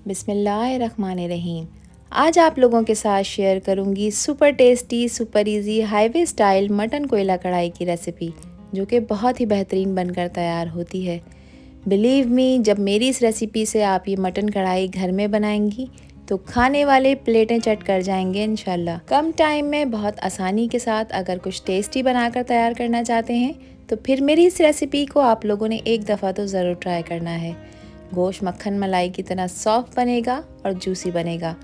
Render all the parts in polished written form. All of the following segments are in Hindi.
बिस्मिल्लाहिर्रहमानिर्रहीम। आज आप लोगों के साथ शेयर करूंगी super tasty, super easy, highway style mutton कोयला कढ़ाई की रेसिपी, जो कि बहुत ही बेहतरीन बनकर तैयार होती है। बिलीव मी, जब मेरी इस रेसिपी से आप ये मटन कढ़ाई घर में बनाएंगी तो खाने वाले प्लेटें चट कर जाएंगे इंशाल्लाह। कम टाइम में बहुत आसानी के साथ अगर कुछ टेस्टी बनाकर तैयार करना चाहते हैं तो फिर मेरी इस रेसिपी को आप लोगों ने एक दफ़ा तो ज़रूर ट्राई करना है। गोश्त मक्खन मलाई की तरह सॉफ्ट बनेगा और जूसी बनेगा।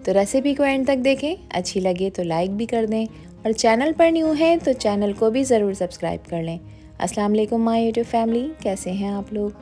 तो रेसिपी को एंड तक देखें, अच्छी लगे तो लाइक भी कर दें और चैनल पर न्यू हैं तो चैनल को भी ज़रूर सब्सक्राइब कर लें। अस्सलाम वालेकुम माय यूट्यूब फैमिली, कैसे हैं आप लोग?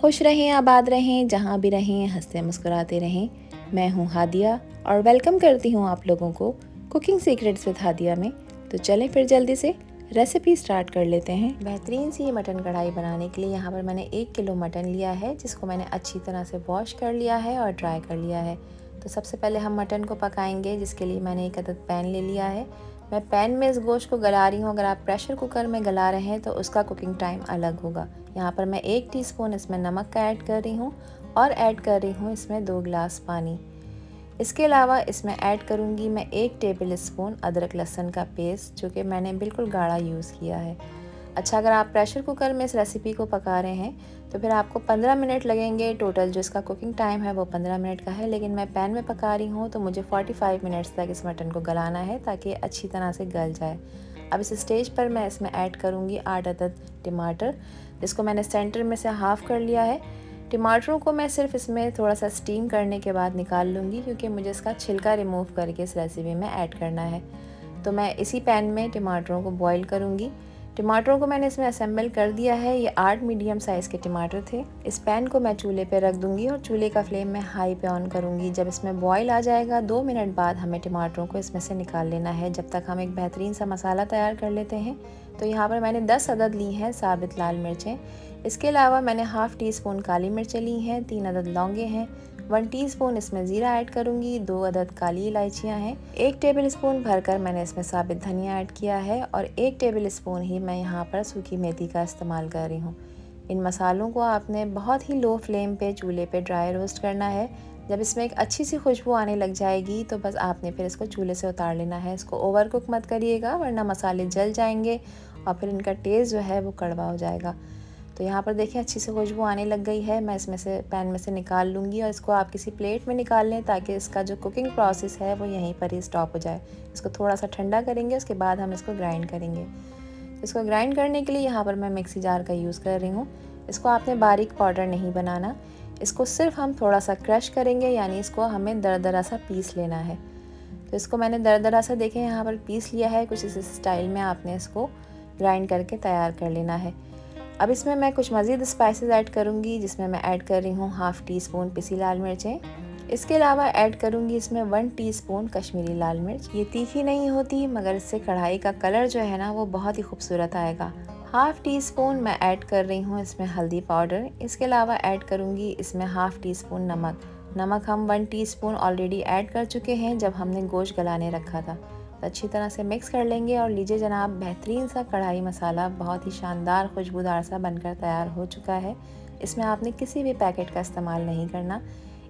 खुश रहें, आबाद रहें, जहाँ भी रहें हंसते मुस्कुराते रहें। मैं हूँ हादिया और वेलकम करती हूँ आप लोगों को कुकिंग सीक्रेट्स विद हादिया में। तो चलें फिर जल्दी से रेसिपी स्टार्ट कर लेते हैं। बेहतरीन सी ये मटन कढ़ाई बनाने के लिए यहाँ पर मैंने 1 किलो मटन लिया है, जिसको मैंने अच्छी तरह से वॉश कर लिया है और ड्राई कर लिया है। तो सबसे पहले हम मटन को पकाएंगे, जिसके लिए मैंने 1 अदद पैन ले लिया है। मैं पैन में इस गोश्त को गला रही हूँ। अगर आप प्रेशर कुकर में गला रहे हैं तो उसका कुकिंग टाइम अलग होगा। यहाँ पर मैं 1 टीस्पून इसमें नमक का ऐड कर रही हूँ और ऐड कर रही हूँ इसमें 2 गिलास पानी। इसके अलावा इसमें ऐड करूँगी मैं 1 टेबल स्पून अदरक लहसुन का पेस्ट, जो कि मैंने बिल्कुल गाढ़ा यूज़ किया है। अच्छा, अगर आप प्रेशर कुकर में इस रेसिपी को पका रहे हैं तो फिर आपको 15 मिनट लगेंगे। टोटल जो इसका कुकिंग टाइम है वो 15 मिनट का है, लेकिन मैं पैन में पका रही हूँ तो मुझे 45 मिनट्स तक इस मटन को गलाना है ताकि अच्छी तरह से गल जाए। अब इस स्टेज पर मैं इसमें ऐड करूँगी 8 अदद टमाटर, जिसको मैंने सेंटर में से हाफ़ कर लिया है। टमाटरों को मैं सिर्फ इसमें थोड़ा सा स्टीम करने के बाद निकाल लूँगी, क्योंकि मुझे इसका छिलका रिमूव करके इस रेसिपी में ऐड करना है। तो मैं इसी पैन में टमाटरों को बॉईल करूँगी। टमाटरों को मैंने इसमें असेंबल कर दिया है। ये 8 मीडियम साइज़ के टमाटर थे। इस पैन को मैं चूल्हे पे रख दूँगी और चूल्हे का फ्लेम मैं हाई पे ऑन करूँगी। जब इसमें बॉईल आ जाएगा 2 मिनट बाद हमें टमाटरों को इसमें से निकाल लेना है, जब तक हम एक बेहतरीन सा मसाला तैयार कर लेते हैं। तो यहाँ पर मैंने 10 अदद ली हैं साबित लाल मिर्चें। इसके अलावा मैंने हाफ़ टी स्पून काली मिर्चें ली हैं, 3 अदद लौंगे हैं, 1 टीस्पून इसमें ज़ीरा ऐड करूँगी, 2 अदद काली इलायचियाँ हैं, 1 टेबल स्पून भरकर मैंने इसमें साबित धनिया ऐड किया है और 1 टेबल स्पून ही मैं यहाँ पर सूखी मेथी का इस्तेमाल कर रही हूँ। इन मसालों को आपने बहुत ही लो फ्लेम पे चूल्हे पे ड्राई रोस्ट करना है। जब इसमें एक अच्छी सी खुशबू आने लग जाएगी तो बस आपने फिर इसको चूल्हे से उतार लेना है। इसको ओवर कुक मत करिएगा, वरना मसाले जल जाएंगे और फिर इनका टेस्ट जो है वो कड़वा हो जाएगा। तो यहाँ पर देखिए अच्छी से खुशबू आने लग गई है। मैं इसमें से पैन में से निकाल लूँगी और इसको आप किसी प्लेट में निकाल लें, ताकि इसका जो कुकिंग प्रोसेस है वो यहीं पर ही स्टॉप हो जाए। इसको थोड़ा सा ठंडा करेंगे, उसके बाद हम इसको ग्राइंड करेंगे। इसको ग्राइंड करने के लिए यहाँ पर मैं मिक्सी जार का यूज़ कर रही हूँ। इसको आपने बारीक पाउडर नहीं बनाना, इसको सिर्फ हम थोड़ा सा क्रश करेंगे, यानी इसको हमें दरदरा सा पीस लेना है। तो इसको मैंने दरदरा सा देखें यहाँ पर पीस लिया है। कुछ इस स्टाइल में आपने इसको ग्राइंड करके तैयार कर लेना है। अब इसमें मैं कुछ मज़ीद स्पाइसेस ऐड करूँगी, जिसमें मैं ऐड कर रही हूँ हाफ़ टी स्पून पिसी लाल मिर्चें। इसके अलावा ऐड करूँगी इसमें 1 टीस्पून कश्मीरी लाल मिर्च। ये तीखी नहीं होती, मगर इससे कढ़ाई का कलर जो है ना वो बहुत ही खूबसूरत आएगा। हाफ़ टी स्पून मैं ऐड कर रही हूँ इसमें हल्दी पाउडर। इसके अलावा ऐड करूँगी इसमें हाफ़ टी स्पून नमक हम 1 टीस्पून ऑलरेडी ऐड कर चुके हैं जब हमने गोश्त गलाने रखा था। तो अच्छी तरह से मिक्स कर लेंगे और लीजिए जनाब, बेहतरीन सा कढ़ाई मसाला बहुत ही शानदार खुशबूदार सा बनकर तैयार हो चुका है। इसमें आपने किसी भी पैकेट का इस्तेमाल नहीं करना।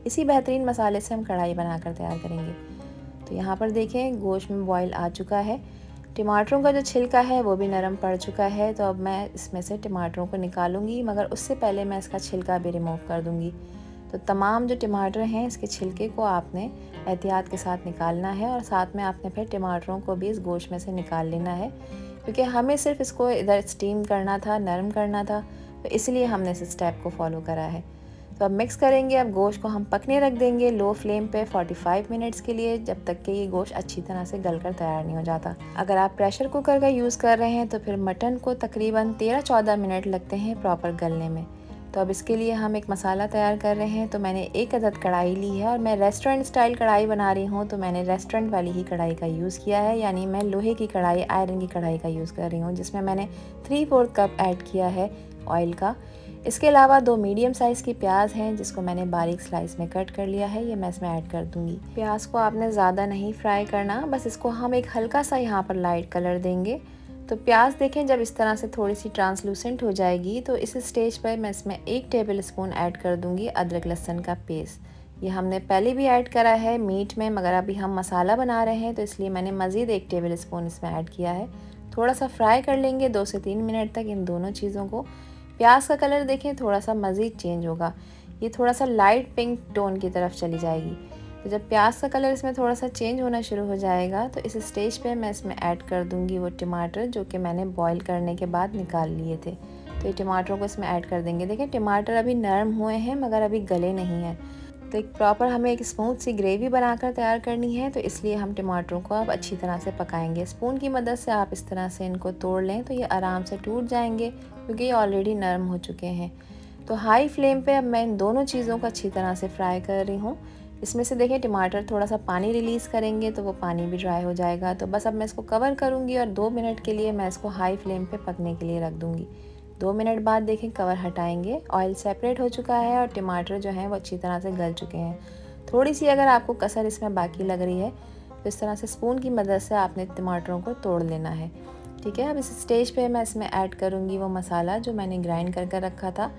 इसी बेहतरीन मसाले से हम कढ़ाई बनाकर तैयार करेंगे। तो यहाँ पर देखें गोश्त में बॉईल आ चुका है। टमाटरों का जो छिलका है वो भी नरम पड़ चुका है। तो अब मैं इसमें से टमाटरों को निकालूंगी, मगर उससे पहले मैं इसका छिलका भी रिमूव कर दूंगी। तो तमाम जो टमाटर हैं इसके छिलके को आपने एहतियात के साथ निकालना है और साथ में आपने फिर टमाटरों को भी इस गोश्त में से निकाल लेना है, क्योंकि हमें सिर्फ इसको इधर स्टीम करना था, नरम करना था, तो इसलिए हमने इस स्टेप को फॉलो करा है। तो अब मिक्स करेंगे। अब गोश्त को हम पकने रख देंगे लो फ्लेम पे 45 मिनट्स के लिए, जब तक कि ये गोश्त अच्छी तरह से गलकर तैयार नहीं हो जाता। अगर आप प्रेशर कुकर का यूज़ कर रहे हैं तो फिर मटन को तकरीबन 13-14 मिनट लगते हैं प्रॉपर गलने में। तो अब इसके लिए हम एक मसाला तैयार कर रहे हैं। तो मैंने 1 अदद कढ़ाई ली है और मैं रेस्टोरेंट स्टाइल कढ़ाई बना रही हूँ, तो मैंने रेस्टोरेंट वाली ही कढ़ाई का यूज़ किया है, यानी मैं लोहे की कढ़ाई, आयरन की कढ़ाई का यूज़ कर रही हूँ, जिसमें मैंने 3/4 कप ऐड किया है ऑयल का। इसके अलावा 2 मीडियम साइज़ की प्याज हैं, जिसको मैंने बारीक स्लाइस में कट कर लिया है। ये मैं इसमें ऐड कर दूँगी। प्याज को आपने ज़्यादा नहीं फ्राई करना, बस इसको हम एक हल्का सा यहाँ पर लाइट कलर देंगे। तो प्याज देखें जब इस तरह से थोड़ी सी ट्रांसलूसेंट हो जाएगी तो इस स्टेज पर मैं इसमें 1 टेबल स्पून ऐड कर दूंगी अदरक लहसुन का पेस्ट। ये हमने पहले भी ऐड करा है मीट में, मगर अभी हम मसाला बना रहे हैं तो इसलिए मैंने मज़ीद 1 टेबल स्पून इसमें ऐड किया है। थोड़ा सा फ्राई कर लेंगे 2 से 3 मिनट तक इन दोनों चीज़ों को। प्याज का कलर देखें थोड़ा सा मज़ीद चेंज होगा, ये थोड़ा सा लाइट पिंक टोन की तरफ चली जाएगी। तो जब प्याज का कलर इसमें थोड़ा सा चेंज होना शुरू हो जाएगा तो इस स्टेज पे मैं इसमें ऐड कर दूंगी वो टमाटर जो कि मैंने बॉईल करने के बाद निकाल लिए थे। तो ये टमाटरों को इसमें ऐड कर देंगे। देखिए टमाटर अभी नरम हुए हैं मगर अभी गले नहीं हैं। तो एक प्रॉपर हमें एक स्मूथ सी ग्रेवी बनाकर तैयार करनी है, तो इसलिए हम टमाटरों को अब अच्छी तरह से पकाएंगे। स्पून की मदद से आप इस तरह से इनको तोड़ लें तो ये आराम से टूट जाएंगे क्योंकि ये ऑलरेडी नरम हो चुके हैं। तो हाई फ्लेम पे अब मैं इन दोनों चीज़ों को अच्छी तरह से फ्राई कर रही हूँ। इसमें से देखें टमाटर थोड़ा सा पानी रिलीज़ करेंगे तो वो पानी भी ड्राई हो जाएगा। तो बस अब मैं इसको कवर करूँगी और 2 मिनट के लिए मैं इसको हाई फ्लेम पे पकने के लिए रख दूँगी। 2 मिनट बाद देखें कवर हटाएंगे, ऑयल सेपरेट हो चुका है और टमाटर जो हैं वो अच्छी तरह से गल चुके हैं। थोड़ी सी अगर आपको कसर इसमें बाकी लग रही है तो इस तरह से स्पून की मदद से आपने टमाटरों को तोड़ लेना है। ठीक है, अब इस स्टेज पे मैं इसमें ऐड करूँगी वो मसाला जो मैंने ग्राइंड कर कर रखा था।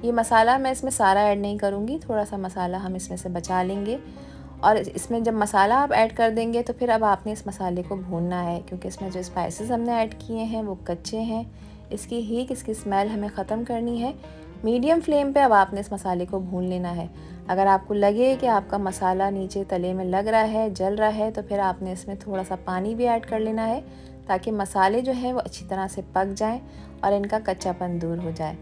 ये मसाला मैं इसमें सारा ऐड नहीं करूँगी, थोड़ा सा मसाला हम इसमें से बचा लेंगे। और इसमें जब मसाला आप ऐड कर देंगे तो फिर अब आपने इस मसाले को भूनना है क्योंकि इसमें जो स्पाइसेस हमने ऐड किए हैं वो कच्चे हैं। इसकी हीट, इसकी स्मेल हमें ख़त्म करनी है। मीडियम फ्लेम पे अब आपने इस मसाले को भून लेना है। अगर आपको लगे कि आपका मसाला नीचे तले में लग रहा है, जल रहा है, तो फिर आपने इसमें थोड़ा सा पानी भी ऐड कर लेना है ताकि मसाले जो हैं वो अच्छी तरह से पक जाएं और इनका कच्चापन दूर हो जाए।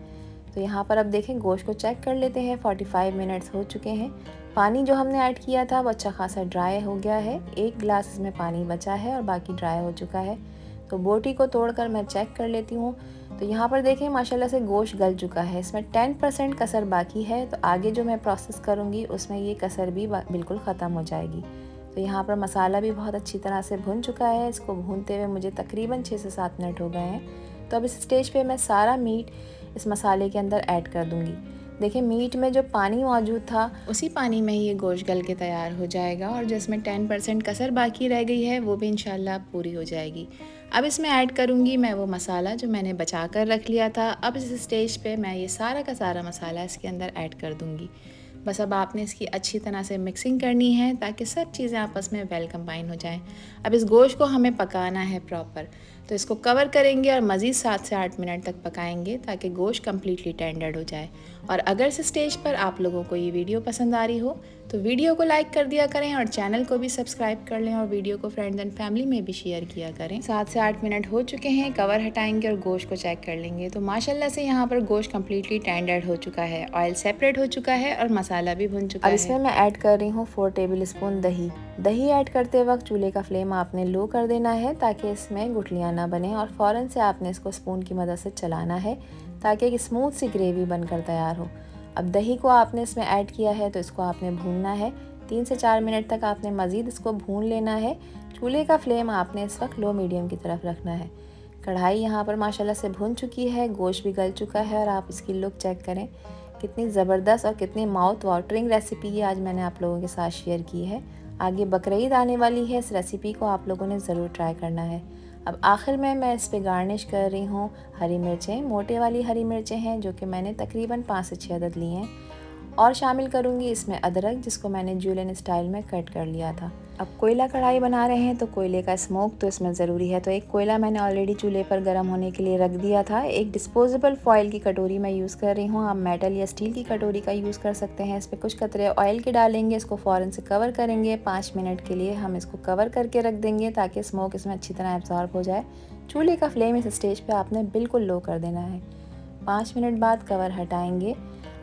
तो यहाँ पर अब देखें गोश्त को चेक कर लेते हैं। 45 मिनट्स हो चुके हैं। पानी जो हमने ऐड किया था वो अच्छा खासा ड्राई हो गया है। 1 गिलास इसमें पानी बचा है और बाकी ड्राई हो चुका है। तो बोटी को तोड़कर मैं चेक कर लेती हूँ। तो यहाँ पर देखें माशाल्लाह से गोश्त गल चुका है। इसमें 10% कसर बाकी है, तो आगे जो मैं प्रोसेस करूँगी उसमें ये कसर भी बिल्कुल ख़त्म हो जाएगी। तो यहाँ पर मसाला भी बहुत अच्छी तरह से भुन चुका है। इसको भूनते हुए मुझे तकरीबन 6 से 7 मिनट हो गए हैं। तो अब इस स्टेज पे मैं सारा मीट इस मसाले के अंदर ऐड कर दूँगी। देखिए मीट में जो पानी मौजूद था उसी पानी में ही ये गोश्त गल के तैयार हो जाएगा और जो इसमें 10% कसर बाकी रह गई है वो भी इंशाल्लाह पूरी हो जाएगी। अब इसमें ऐड करूँगी मैं वो मसाला जो मैंने बचा कर रख लिया था। अब इस स्टेज पे मैं ये सारा का सारा मसाला इसके अंदर ऐड कर दूँगी। बस अब आपने इसकी अच्छी तरह से मिक्सिंग करनी है ताकि सब चीज़ें आपस में वेल कंबाइन हो जाएं। अब इस गोश्त को हमें पकाना है प्रॉपर, तो इसको कवर करेंगे और मज़ीद 7 से 8 मिनट तक पकाएंगे ताकि गोश्त कम्प्लीटली टेंडर्ड हो जाए। और अगर इस स्टेज पर आप लोगों को ये वीडियो पसंद आ रही हो तो वीडियो को लाइक कर दिया करें और चैनल को भी सब्सक्राइब कर लें और वीडियो को फ्रेंड्स एंड फैमिली में भी शेयर किया करें। 7 से 8 मिनट हो चुके हैं, कवर हटाएंगे और गोश्त को चेक कर लेंगे। तो माशाल्लाह से यहाँ पर गोश्त कम्प्लीटली टेंडर्ड हो चुका है, ऑयल सेपरेट हो चुका है और मसाला भी भुन चुका है। अब इसमें मैं ऐड कर रही हूँ 4 टेबल स्पून दही। दही ऐड करते वक्त चूल्हे का फ्लेम आपने लो कर देना है ताकि इसमें गुठलियाँ ना बने और फ़ौरन से आपने इसको स्पून की मदद से चलाना है ताकि एक स्मूथ सी ग्रेवी बनकर तैयार हो। अब दही को आपने इसमें ऐड किया है तो इसको आपने भूनना है। 3 से 4 मिनट तक आपने मज़ीद इसको भून लेना है। चूल्हे का फ्लेम आपने इस वक्त लो मीडियम की तरफ रखना है। कढ़ाई यहाँ पर माशाल्लाह से भुन चुकी है, गोश्त भी गल चुका है और आप इसकी लुक चेक करें कितनी ज़बरदस्त और कितनी माउथ वाटरिंग रेसिपी ये आज मैंने आप लोगों के साथ शेयर की है। आगे बकरीद आने वाली है, इस रेसिपी को आप लोगों ने ज़रूर ट्राई करना है। अब आखिर में मैं इस पे गार्निश कर रही हूँ हरी मिर्चें। मोटे वाली हरी मिर्चें हैं जो कि मैंने तकरीबन 5 से 6 अदद ली हैं और शामिल करूँगी इसमें अदरक जिसको मैंने जुलियन स्टाइल में कट कर लिया था। अब कोयला कढ़ाई बना रहे हैं तो कोयले का स्मोक तो इसमें ज़रूरी है। तो एक कोयला मैंने ऑलरेडी चूल्हे पर गर्म होने के लिए रख दिया था। एक डिस्पोजेबल फॉइल की कटोरी मैं यूज़ कर रही हूँ, आप मेटल या स्टील की कटोरी का यूज़ कर सकते हैं। इस पर कुछ कतरे ऑयल के डालेंगे, इसको फ़ौरन से कवर करेंगे। 5 मिनट के लिए हम इसको कवर करके रख देंगे ताकि स्मोक इसमें अच्छी तरह एब्जॉर्ब हो जाए। चूल्हे का फ्लेम इस स्टेज पर आपने बिल्कुल लो कर देना है। 5 मिनट बाद कवर हटाएँगे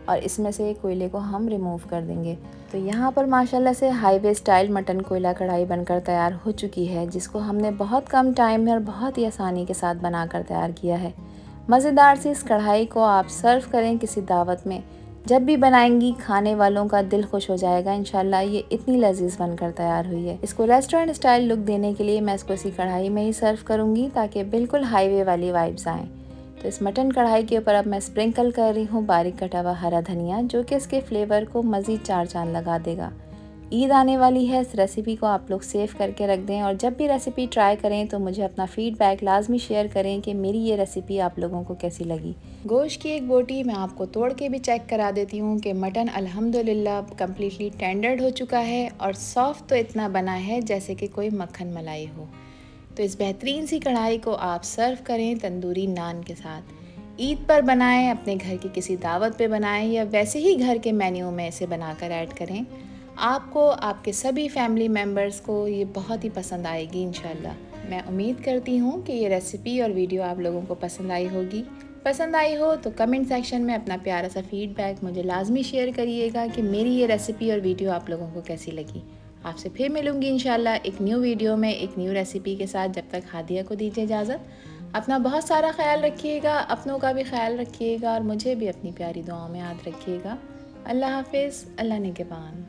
और इसमें से कोयले को हम रिमूव कर देंगे। तो यहाँ पर माशाल्लाह से हाईवे स्टाइल मटन कोयला कढ़ाई बनकर तैयार हो चुकी है जिसको हमने बहुत कम टाइम में और बहुत ही आसानी के साथ बनाकर तैयार किया है। मज़ेदार सी इस कढ़ाई को आप सर्व करें किसी दावत में, जब भी बनाएंगी खाने वालों का दिल खुश हो जाएगा इंशाल्लाह। ये इतनी लजीज बनकर तैयार हुई है। इसको रेस्टोरेंट स्टाइल लुक देने के लिए मैं इसको इसी कढ़ाई में ही सर्व करूँगी ताकि बिल्कुल हाईवे वाली वाइब्स आएँ। तो इस मटन कढ़ाई के ऊपर अब मैं स्प्रिंकल कर रही हूँ बारीक कटा हुआ हरा धनिया जो कि इसके फ्लेवर को मज़ीद 4 चांद लगा देगा। ईद आने वाली है, इस रेसिपी को आप लोग सेव करके रख दें और जब भी रेसिपी ट्राई करें तो मुझे अपना फीडबैक लाजमी शेयर करें कि मेरी ये रेसिपी आप लोगों को कैसी लगी। गोश्त की एक बोटी मैं आपको तोड़ के भी चेक करा देती हूँ कि मटन अल्हम्दुलिल्लाह कम्प्लीटली टेंडर्ड हो चुका है और सॉफ्ट तो इतना बना है जैसे कि कोई मक्खन मलाई हो। तो इस बेहतरीन सी कढ़ाई को आप सर्व करें तंदूरी नान के साथ। ईद पर बनाएं, अपने घर की किसी दावत पे बनाएं या वैसे ही घर के मेन्यू में इसे बनाकर ऐड करें। आपको, आपके सभी फैमिली मेम्बर्स को ये बहुत ही पसंद आएगी इंशाल्लाह। मैं उम्मीद करती हूँ कि ये रेसिपी और वीडियो आप लोगों को पसंद आई होगी। पसंद आई हो तो कमेंट सेक्शन में अपना प्यारा सा फीडबैक मुझे लाजमी शेयर करिएगा कि मेरी ये रेसिपी और वीडियो आप लोगों को कैसी लगी। आपसे फिर मिलूंगी इंशाल्लाह एक न्यू वीडियो में एक न्यू रेसिपी के साथ। जब तक हादिया को दीजिए इजाज़त। अपना बहुत सारा ख्याल रखिएगा, अपनों का भी ख्याल रखिएगा और मुझे भी अपनी प्यारी दुआओं में याद रखिएगा। अल्लाह हाफिज़, अल्लाह निगहबान।